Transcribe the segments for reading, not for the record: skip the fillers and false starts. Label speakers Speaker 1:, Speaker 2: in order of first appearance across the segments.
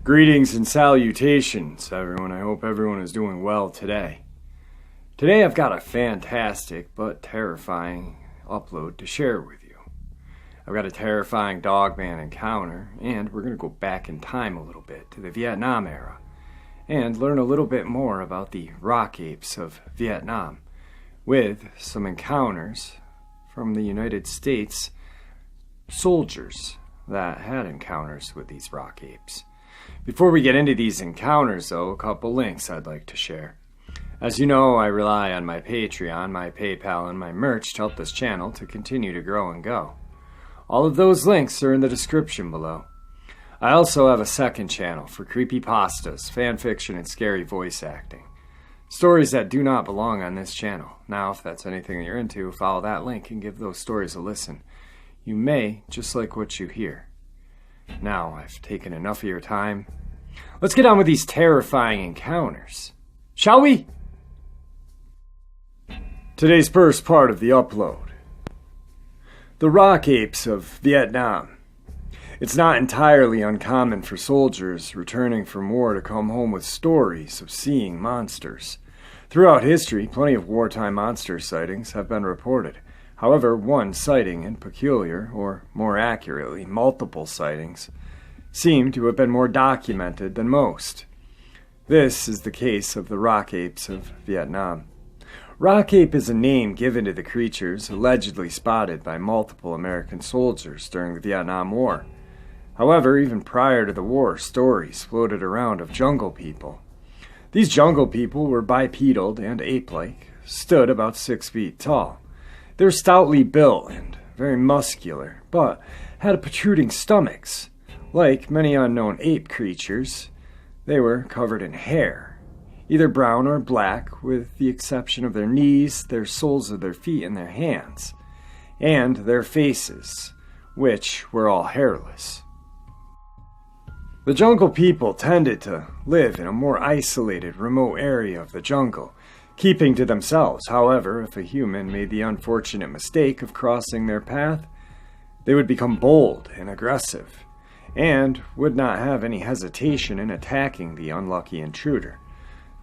Speaker 1: Greetings and salutations, everyone. I hope everyone is doing well today. Today I've got a fantastic but terrifying upload to share with you. I've got a terrifying Dogman encounter, and we're going to go back in time a little bit to the Vietnam era and learn a little bit more about the rock apes of Vietnam with some encounters from the United States soldiers that had encounters with these rock apes. Before we get into these encounters, though, a couple links I'd like to share. As you know, I rely on my Patreon, my PayPal, and my merch to help this channel to continue to grow and go. All of those links are in the description below. I also have a second channel for creepypastas, fanfiction, and scary voice acting. Stories that do not belong on this channel. Now, if that's anything that you're into, follow that link and give those stories a listen. You may just like what you hear. Now, I've taken enough of your time. Let's get on with these terrifying encounters, shall we? Today's first part of the upload. The rock apes of Vietnam. It's not entirely uncommon for soldiers returning from war to come home with stories of seeing monsters. Throughout history, plenty of wartime monster sightings have been reported. However, one sighting in particular, or more accurately, multiple sightings, seem to have been more documented than most. This is the case of the rock apes of Vietnam. Rock ape is a name given to the creatures allegedly spotted by multiple American soldiers during the Vietnam War. However, even prior to the war, stories floated around of jungle people. These jungle people were bipedal and ape-like, stood about 6 feet tall. They were stoutly built and very muscular, but had protruding stomachs. Like many unknown ape creatures, they were covered in hair, either brown or black, with the exception of their knees, their soles of their feet, and their hands, and their faces, which were all hairless. The jungle people tended to live in a more isolated, remote area of the jungle, keeping to themselves. However, if a human made the unfortunate mistake of crossing their path, they would become bold and aggressive, and would not have any hesitation in attacking the unlucky intruder.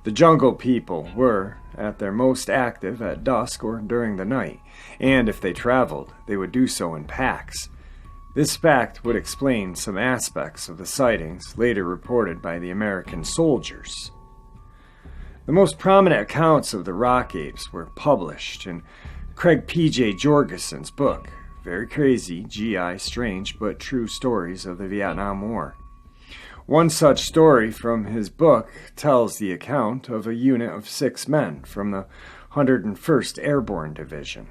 Speaker 1: The jungle people were at their most active at dusk or during the night, and if they traveled, they would do so in packs. This fact would explain some aspects of the sightings later reported by the American soldiers. The most prominent accounts of the rock apes were published in Craig P.J. Jorgensen's book, Very Crazy, G.I. Strange But True Stories of the Vietnam War. One such story from his book tells the account of a unit of 6 men from the 101st Airborne Division.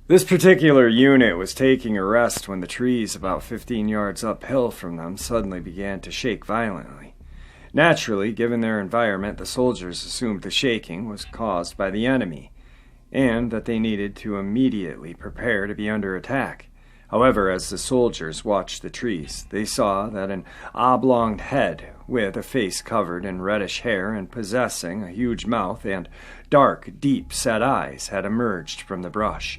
Speaker 1: This particular unit was taking a rest when the trees about 15 yards uphill from them suddenly began to shake violently. Naturally, given their environment, the soldiers assumed the shaking was caused by the enemy, and that they needed to immediately prepare to be under attack. However, as the soldiers watched the trees, they saw that an oblong head with a face covered in reddish hair and possessing a huge mouth and dark, deep-set eyes had emerged from the brush,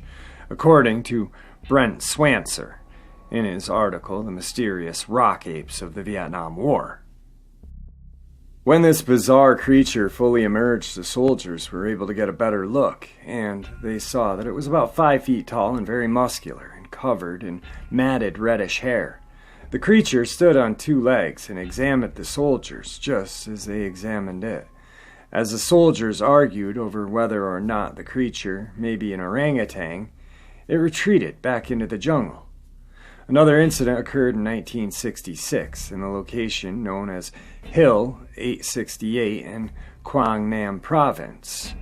Speaker 1: according to Brent Swancer in his article, The Mysterious Rock Apes of the Vietnam War. When this bizarre creature fully emerged, the soldiers were able to get a better look, and they saw that it was about 5 feet tall and very muscular and covered in matted reddish hair. The creature stood on 2 legs and examined the soldiers just as they examined it. As the soldiers argued over whether or not the creature may be an orangutan, it retreated back into the jungle. Another incident occurred in 1966 in a location known as Hill 868 in Quang Nam Province,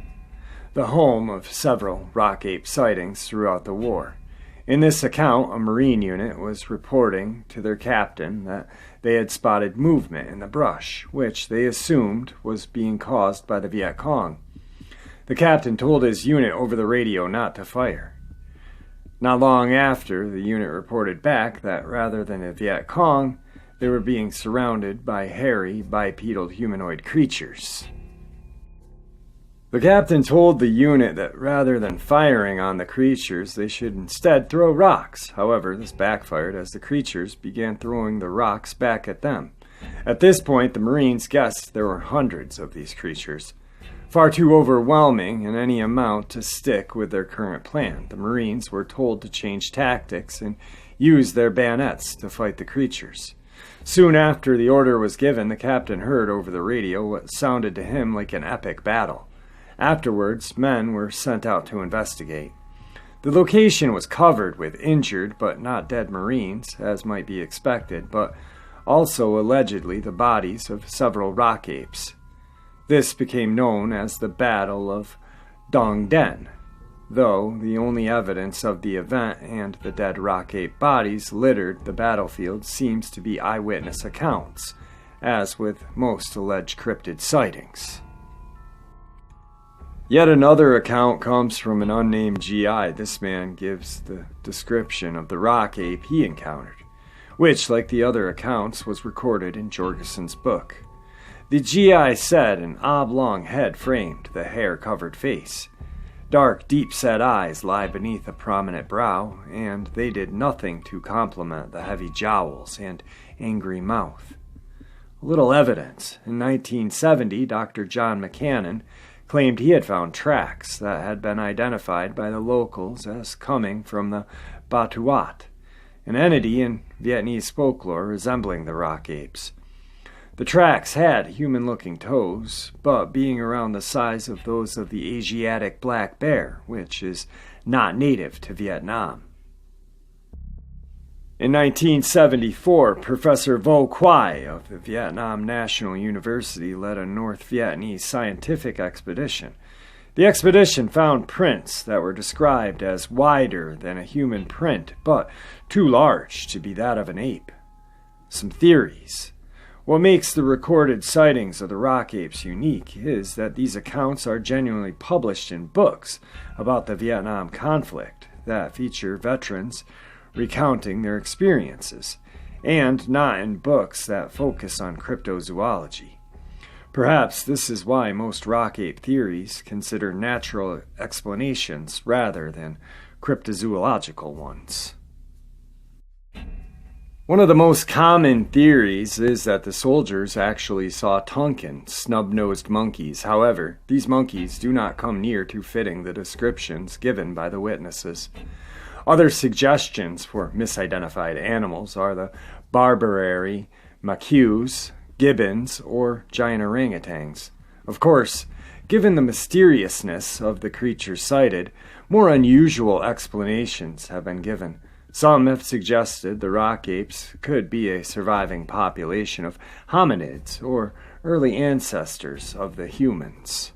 Speaker 1: the home of several rock ape sightings throughout the war. In this account, a Marine unit was reporting to their captain that they had spotted movement in the brush, which they assumed was being caused by the Viet Cong. The captain told his unit over the radio not to fire. Not long after, the unit reported back that rather than a Viet Cong, they were being surrounded by hairy, bipedal humanoid creatures. The captain told the unit that rather than firing on the creatures, they should instead throw rocks. However, this backfired as the creatures began throwing the rocks back at them. At this point, the Marines guessed there were hundreds of these creatures. Far too overwhelming in any amount to stick with their current plan. The Marines were told to change tactics and use their bayonets to fight the creatures. Soon after the order was given, the captain heard over the radio what sounded to him like an epic battle. Afterwards, men were sent out to investigate. The location was covered with injured but not dead Marines, as might be expected, but also allegedly the bodies of several rock apes. This became known as the Battle of Dogman, though the only evidence of the event and the dead rock ape bodies littered the battlefield seems to be eyewitness accounts, as with most alleged cryptid sightings. Yet another account comes from an unnamed GI. This man gives the description of the rock ape he encountered, which, like the other accounts, was recorded in Jorgensen's book. The GI said an oblong head framed the hair-covered face. Dark, deep-set eyes lie beneath a prominent brow, and they did nothing to complement the heavy jowls and angry mouth. A little evidence. In 1970, Dr. John McCannon claimed he had found tracks that had been identified by the locals as coming from the Batuat, an entity in Vietnamese folklore resembling the rock apes. The tracks had human-looking toes, but being around the size of those of the Asiatic black bear, which is not native to Vietnam. In 1974, Professor Vo Quai of the Vietnam National University led a North Vietnamese scientific expedition. The expedition found prints that were described as wider than a human print, but too large to be that of an ape. Some theories. What makes the recorded sightings of the rock apes unique is that these accounts are genuinely published in books about the Vietnam conflict that feature veterans recounting their experiences, and not in books that focus on cryptozoology. Perhaps this is why most rock ape theories consider natural explanations rather than cryptozoological ones. One of the most common theories is that the soldiers actually saw Tonkin, snub-nosed monkeys. However, these monkeys do not come near to fitting the descriptions given by the witnesses. Other suggestions for misidentified animals are the Barbary macaques, gibbons, or giant orangutans. Of course, given the mysteriousness of the creatures cited, more unusual explanations have been given. Some have suggested the rock apes could be a surviving population of hominids or early ancestors of the humans,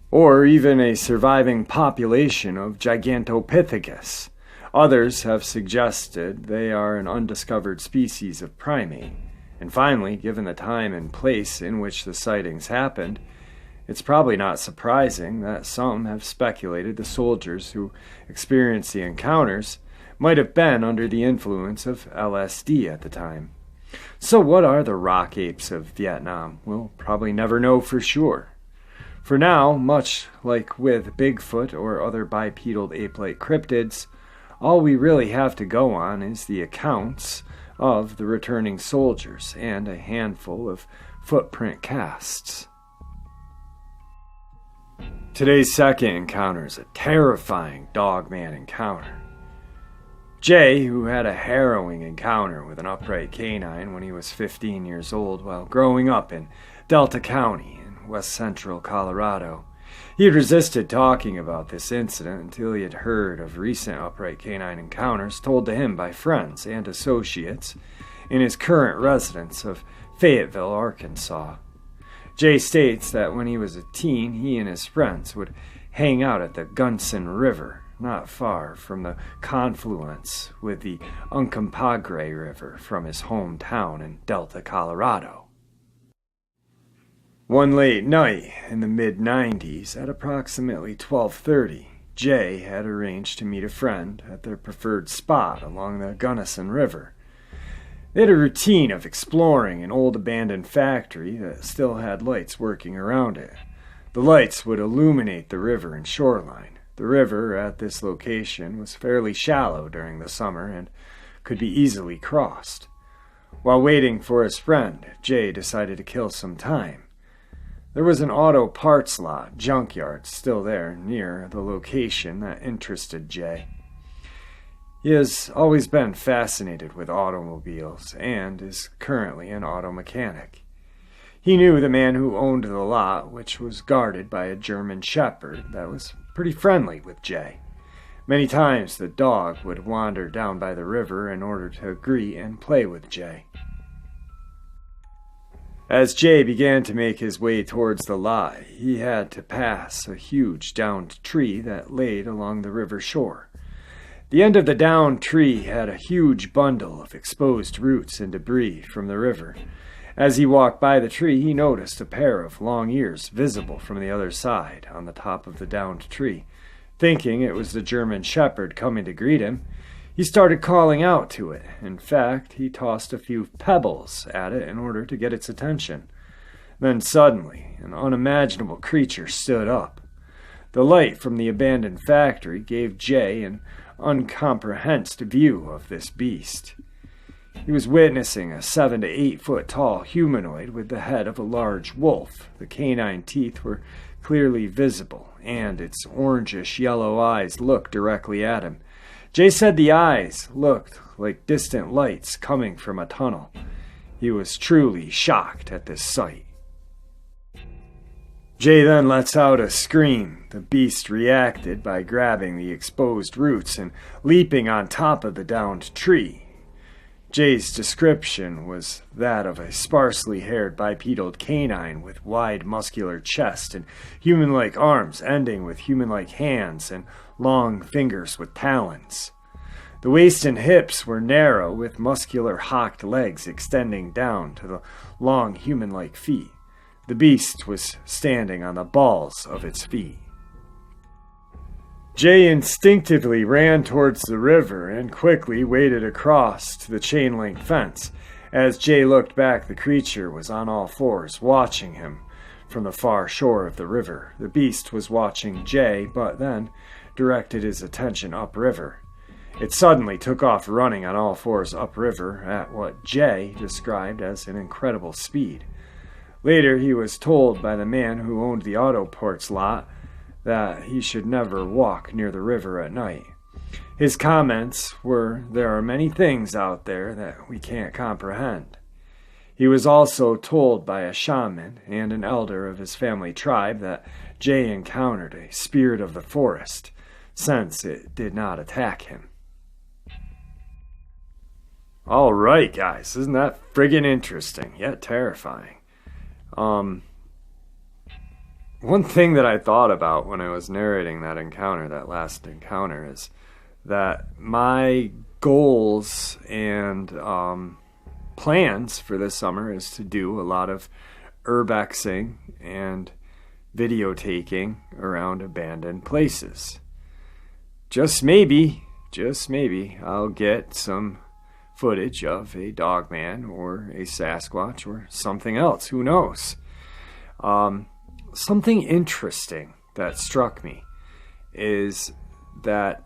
Speaker 1: or even a surviving population of Gigantopithecus. Others have suggested they are an undiscovered species of primate. And finally, given the time and place in which the sightings happened, it's probably not surprising that some have speculated the soldiers who experienced the encounters might have been under the influence of LSD at the time. So what are the rock apes of Vietnam? We'll probably never know for sure. For now, much like with Bigfoot or other bipedal ape-like cryptids, all we really have to go on is the accounts of the returning soldiers and a handful of footprint casts. Today's second encounter is a terrifying Dogman encounter. Jay, who had a harrowing encounter with an upright canine when he was 15 years old while growing up in Delta County, west central Colorado. He had resisted talking about this incident until he had heard of recent upright canine encounters told to him by friends and associates in his current residence of Fayetteville, Arkansas. Jay states that when he was a teen, he and his friends would hang out at the Gunson River, not far from the confluence with the Uncompahgre River from his hometown in Delta, Colorado. One late night in the mid-90s, at approximately 12:30, Jay had arranged to meet a friend at their preferred spot along the Gunnison River. They had a routine of exploring an old abandoned factory that still had lights working around it. The lights would illuminate the river and shoreline. The river at this location was fairly shallow during the summer and could be easily crossed. While waiting for his friend, Jay decided to kill some time. There was an auto parts lot, junkyard, still there near the location that interested Jay. He has always been fascinated with automobiles and is currently an auto mechanic. He knew the man who owned the lot, which was guarded by a German shepherd that was pretty friendly with Jay. Many times the dog would wander down by the river in order to greet and play with Jay. As Jay began to make his way towards the lot, he had to pass a huge downed tree that laid along the river shore. The end of the downed tree had a huge bundle of exposed roots and debris from the river. As he walked by the tree, he noticed a pair of long ears visible from the other side on the top of the downed tree. Thinking it was the German shepherd coming to greet him, he started calling out to it. In fact, he tossed a few pebbles at it in order to get its attention. Then suddenly, an unimaginable creature stood up. The light from the abandoned factory gave Jay an uncomprehended view of this beast. He was witnessing a 7 to 8 foot tall humanoid with the head of a large wolf. The canine teeth were clearly visible, and its orangish yellow eyes looked directly at him. Jay said the eyes looked like distant lights coming from a tunnel. He was truly shocked at this sight. Jay then lets out a scream. The beast reacted by grabbing the exposed roots and leaping on top of the downed tree. Jay's description was that of a sparsely haired bipedal canine with wide muscular chest and human-like arms ending with human-like hands and long fingers with talons. The waist and hips were narrow with muscular hocked legs extending down to the long human-like feet. The beast was standing on the balls of its feet. Jay instinctively ran towards the river and quickly waded across to the chain-link fence. As Jay looked back, the creature was on all fours, watching him from the far shore of the river. The beast was watching Jay, but then directed his attention upriver. It suddenly took off running on all fours upriver at what Jay described as an incredible speed. Later, he was told by the man who owned the auto parts lot that he should never walk near the river at night. His comments were, "There are many things out there that we can't comprehend." He was also told by a shaman and an elder of his family tribe that Jay encountered a spirit of the forest, since it did not attack him. All right, guys, isn't that friggin' interesting, yet terrifying? One thing that I thought about when I was narrating that encounter, that last encounter, is that my goals and plans for this summer is to do a lot of urbexing and video taking around abandoned places. Just maybe, I'll get some footage of a Dogman or a Sasquatch or something else. Who knows? Something interesting that struck me is that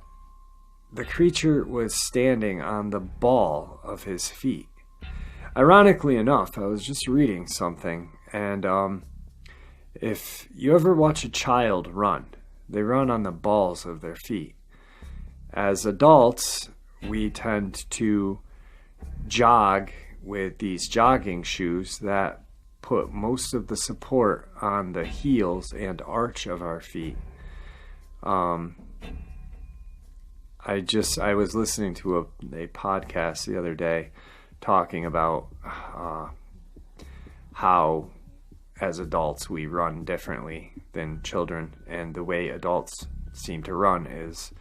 Speaker 1: the creature was standing on the ball of his feet. Ironically enough, I was just reading something, and if you ever watch a child run, they run on the balls of their feet. As adults, we tend to jog with these jogging shoes that put most of the support on the heels and arch of our feet. I was listening to a podcast the other day talking about how as adults we run differently than children, and the way adults seem to run is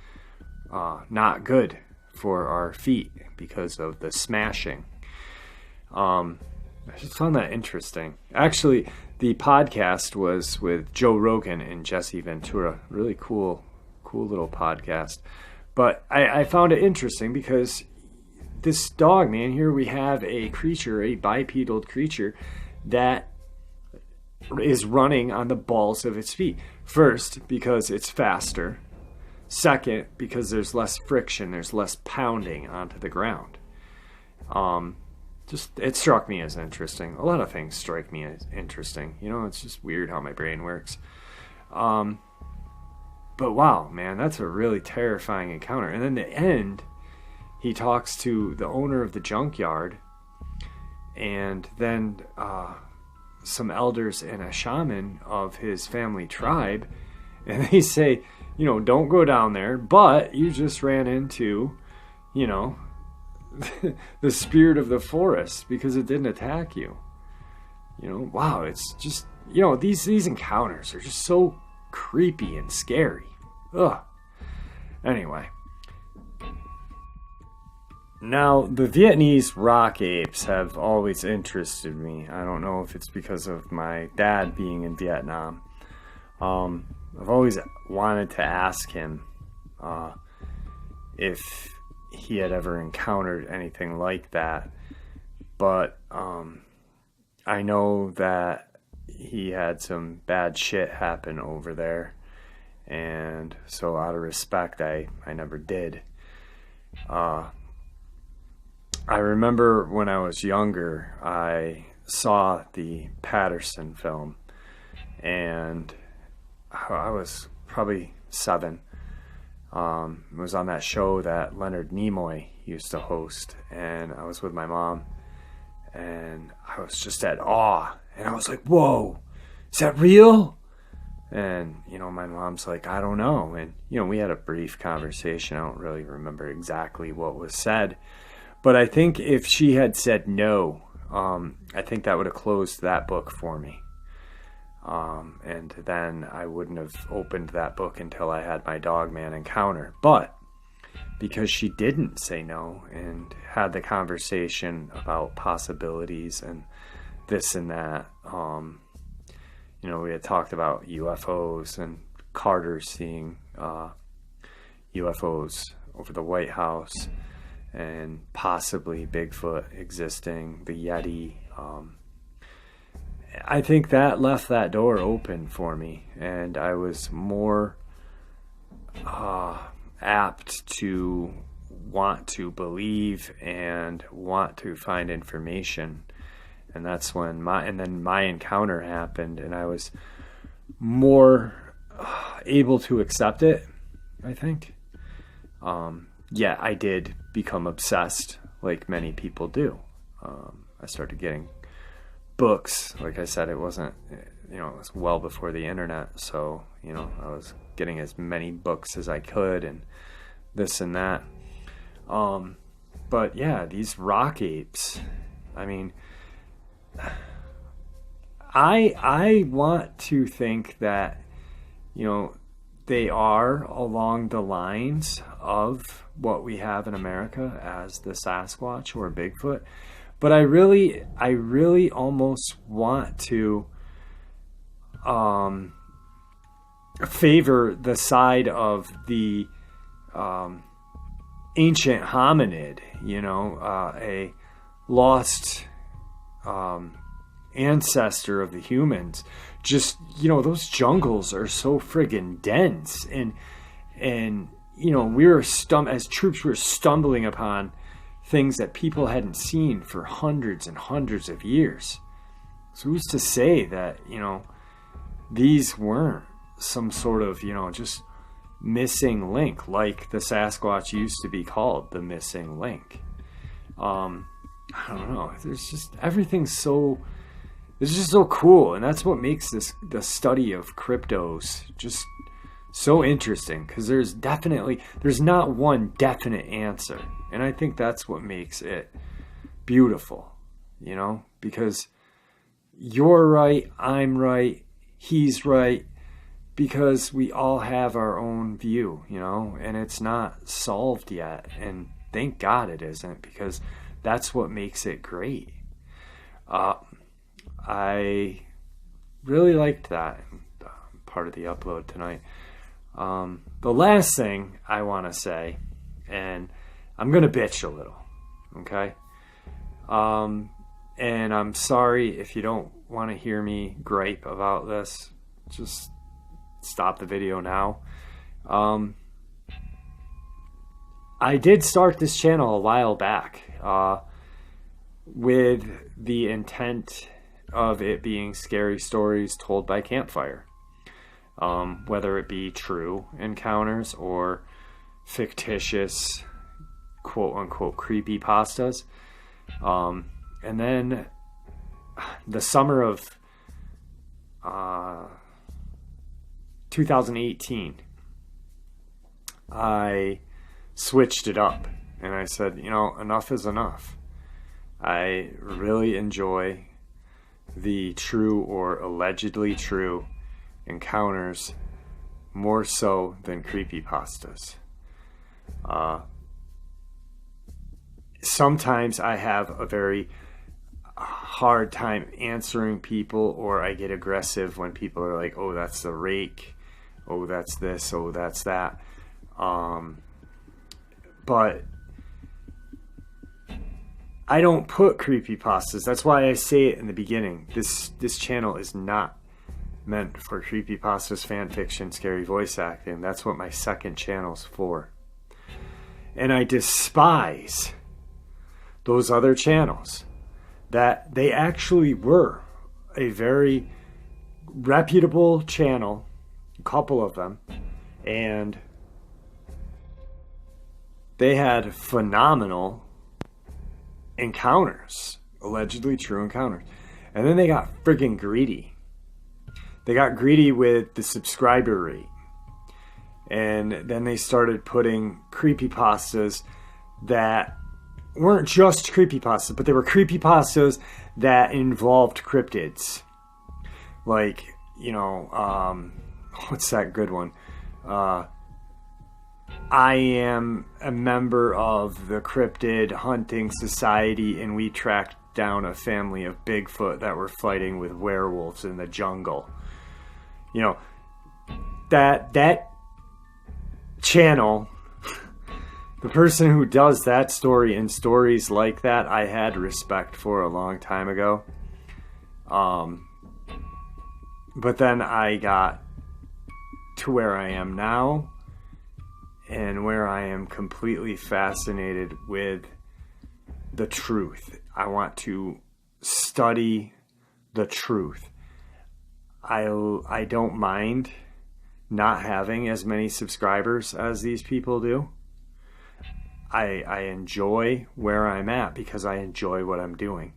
Speaker 1: not good for our feet because of the smashing. I just found that interesting. Actually, the podcast was with Joe Rogan and Jesse Ventura. Really cool little podcast. But I found it interesting because this dog, man, here we have a creature, a bipedal creature, that is running on the balls of its feet. First, because it's faster. Second, because there's less friction, there's less pounding onto the ground. It struck me as interesting. A lot of things strike me as interesting. It's just weird how my brain works. But wow, man, that's a really terrifying encounter. And then the end, he talks to the owner of the junkyard, and then some elders and a shaman of his family tribe, and they say, don't go down there, but you just ran into, the spirit of the forest because it didn't attack you. Wow, it's just, these encounters are just so creepy and scary. Ugh. Anyway. Now, the Vietnamese rock apes have always interested me. I don't know if it's because of my dad being in Vietnam. I've always wanted to ask him if he had ever encountered anything like that. But I know that he had some bad shit happen over there. And so out of respect, I never did. I remember when I was younger, I saw the Patterson film, and I was probably 7. It was on that show that Leonard Nimoy used to host, and I was with my mom, and I was just at awe, and I was like, whoa, is that real? And, my mom's like, I don't know. And, we had a brief conversation. I don't really remember exactly what was said. But I think if she had said no, I think that would have closed that book for me. And then I wouldn't have opened that book until I had my Dogman encounter. But because she didn't say no and had the conversation about possibilities and this and that, we had talked about UFOs and Carter seeing UFOs over the White House and possibly Bigfoot existing, the Yeti. I think that left that door open for me, and I was more apt to want to believe and want to find information. And that's when my encounter happened, and I was more able to accept it, I think. Yeah, I did become obsessed like many people do. I started getting books. Like I said, it wasn't, it was well before the internet. So, I was getting as many books as I could and this and that. But yeah, these rock apes, I mean, I want to think that, they are along the lines of what we have in America as the Sasquatch or Bigfoot. But I really almost want to favor the side of the ancient hominid, a lost ancestor of the humans. Just, those jungles are so friggin' dense, and we were as troops were stumbling upon things that people hadn't seen for hundreds and hundreds of years. So who's to say that, these weren't some sort of, just missing link, like the Sasquatch used to be called, the missing link. I don't know. There's just, it's just so cool, and that's what makes the study of cryptos just so interesting, because there's not one definite answer, and I think that's what makes it beautiful, because you're right, I'm right, he's right, because we all have our own view, and it's not solved yet, and thank God it isn't, because that's what makes it great. I really liked that part of the upload tonight. The last thing I want to say, and I'm going to bitch a little, okay? And I'm sorry if you don't want to hear me gripe about this, just stop the video now. I did start this channel a while back with the intent of it being scary stories told by campfire, whether it be true encounters or fictitious quote-unquote creepypastas. And then the summer of 2018, I switched it up and I said, enough is enough. I really enjoy the true or allegedly true encounters more so than creepypastas. Sometimes I have a very hard time answering people, or I get aggressive when people are like, oh, that's the rake, oh, that's this, oh, that's that. But I don't put creepypastas. That's why I say it in the beginning. This channel is not meant for creepypastas, fan fiction, scary voice acting. That's what my second channel's for. And I despise those other channels that they actually were a very reputable channel, a couple of them, and they had phenomenal encounters, allegedly true encounters. And then they got friggin' greedy. They got greedy with the subscriber rate. And then they started putting creepypastas that weren't just creepypastas, but they were creepypastas that involved cryptids. Like, what's that good one? I am a member of the Cryptid Hunting Society, and we tracked down a family of Bigfoot that were fighting with werewolves in the jungle. That channel, the person who does that story and stories like that, I had respect for a long time ago. But then I got to where I am now, and where I am completely fascinated with the truth. I want to study the truth. I don't mind not having as many subscribers as these people do. I enjoy where I'm at because I enjoy what I'm doing.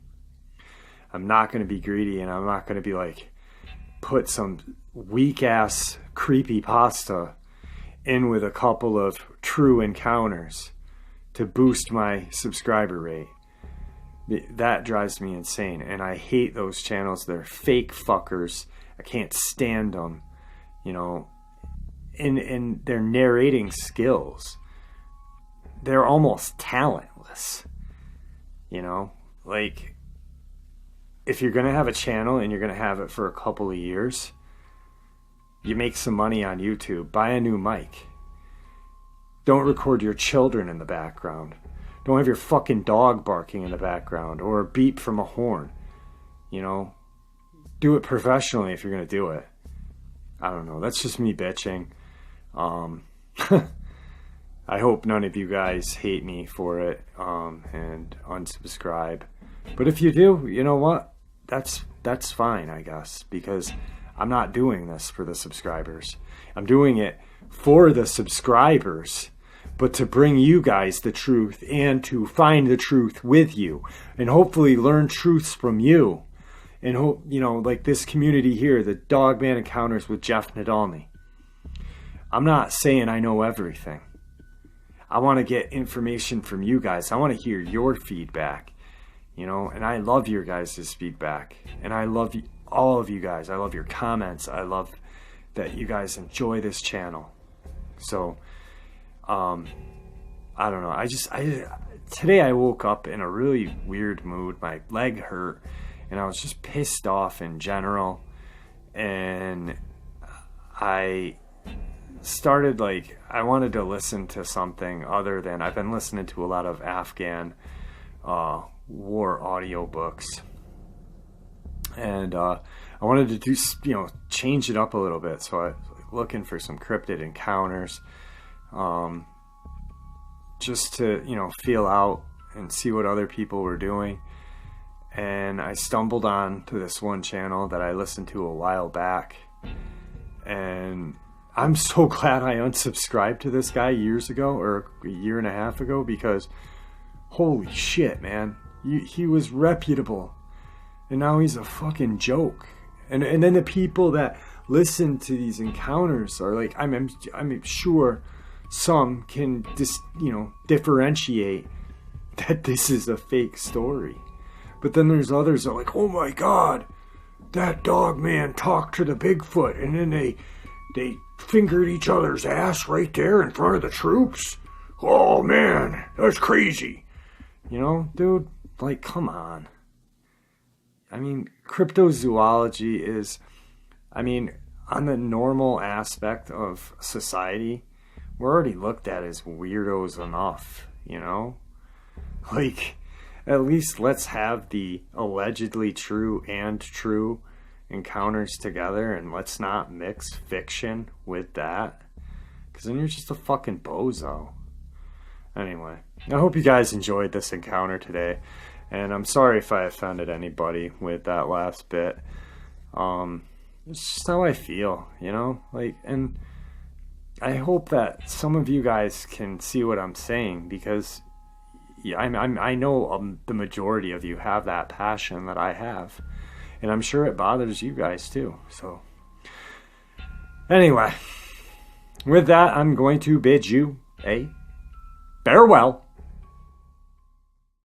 Speaker 1: I'm not going to be greedy, and I'm not going to be like, put some weak-ass creepypasta in with a couple of true encounters to boost my subscriber rate. That drives me insane, and I hate those channels. They're fake fuckers. I can't stand them. In their narrating skills, they're almost talentless. Like, if you're gonna have a channel and you're gonna have it for a couple of years, you make some money on YouTube. Buy a new mic. Don't record your children in the background. Don't have your fucking dog barking in the background or a beep from a horn. Do it professionally if you're going to do it. I don't know. That's just me bitching. I hope none of you guys hate me for it and unsubscribe. But if you do, you know what? That's fine, I guess, because I'm not doing this for the subscribers. I'm doing it for the subscribers, but to bring you guys the truth and to find the truth with you and hopefully learn truths from you. And hope, like this community here, the Dogman Encounters with Jeff Nadolny. I'm not saying I know everything. I want to get information from you guys. I want to hear your feedback, and I love your guys' feedback. And I love all of you guys. I love your comments. I love that you guys enjoy this channel. So, I don't know. Today I woke up in a really weird mood. My leg hurt, and I was just pissed off in general. And I started, I wanted to listen to something other than, I've been listening to a lot of Afghan war audiobooks. And I wanted to do, change it up a little bit. So I was looking for some cryptid encounters, just to, feel out and see what other people were doing. And I stumbled on to this one channel that I listened to a while back. And I'm so glad I unsubscribed to this guy years ago, or a year and a half ago, because holy shit, man. He was reputable. And now he's a fucking joke. And then the people that listen to these encounters are like, I'm sure some can differentiate that this is a fake story. But then there's others that are like, oh my god, that Dogman talked to the Bigfoot, and then they fingered each other's ass right there in front of the troops. Oh man, that's crazy. Dude, like, come on. I mean, cryptozoology is, on the normal aspect of society, we're already looked at as weirdos enough, Like, at least let's have the allegedly true and true encounters together, and let's not mix fiction with that, because then you're just a fucking bozo. Anyway, I hope you guys enjoyed this encounter today, and I'm sorry if I offended anybody with that last bit. It's just how I feel, and I hope that some of you guys can see what I'm saying, because I know the majority of you have that passion that I have, and I'm sure it bothers you guys too. So anyway, with that, I'm going to bid you a farewell.